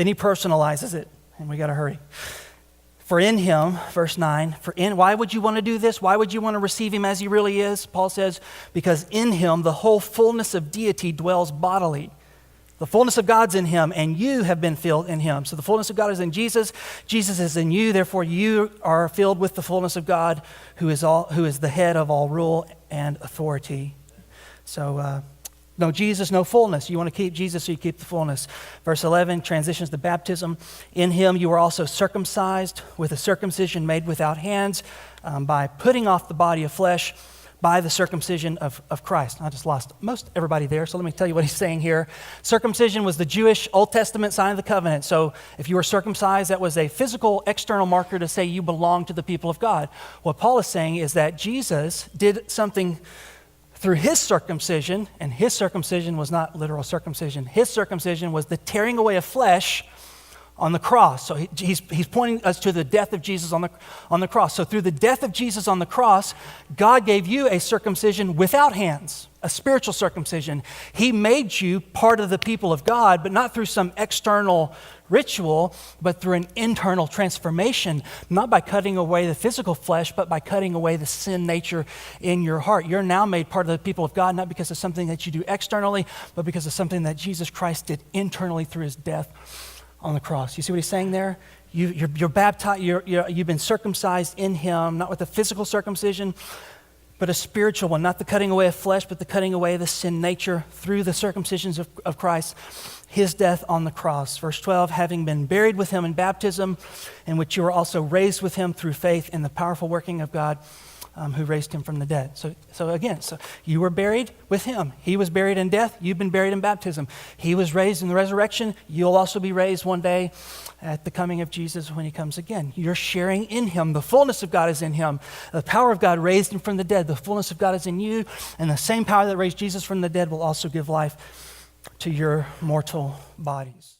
Then he personalizes it, and we got to hurry. For in him, verse 9, why would you want to do this? Why would you want to receive him as he really is? Paul says, because in him the whole fullness of deity dwells bodily. The fullness of God's in him, and you have been filled in him. So the fullness of God is in Jesus. Jesus is in you. Therefore, you are filled with the fullness of God, who is the head of all rule and authority. So, no Jesus, no fullness. You want to keep Jesus, so you keep the fullness. Verse 11 transitions to baptism. In him you were also circumcised with a circumcision made without hands, by putting off the body of flesh by the circumcision of Christ. I just lost most everybody there, so let me tell you what he's saying here. Circumcision was the Jewish Old Testament sign of the covenant. So if you were circumcised, that was a physical external marker to say you belong to the people of God. What Paul is saying is that Jesus did something through his circumcision, and his circumcision was not literal circumcision. His circumcision was the tearing away of flesh on the cross. So he's pointing us to the death of Jesus on the cross. So through the death of Jesus on the cross, God gave you a circumcision without hands, a spiritual circumcision. He made you part of the people of God, but not through some external ritual, but through an internal transformation, not by cutting away the physical flesh, but by cutting away the sin nature in your heart. You're now made part of the people of God, not because of something that you do externally, but because of something that Jesus Christ did internally through his death on the cross. You see what he's saying there? You're baptized, you've been circumcised in him, not with a physical circumcision, but a spiritual one, not the cutting away of flesh, but the cutting away of the sin nature through the circumcisions of Christ, his death on the cross. Verse 12, having been buried with him in baptism, in which you were also raised with him through faith in the powerful working of God, who raised him from the dead. So you were buried with him. He was buried in death. You've been buried in baptism. He was raised in the resurrection. You'll also be raised one day at the coming of Jesus when he comes again. You're sharing in him. The fullness of God is in him. The power of God raised him from the dead. The fullness of God is in you. And the same power that raised Jesus from the dead will also give life to your mortal bodies.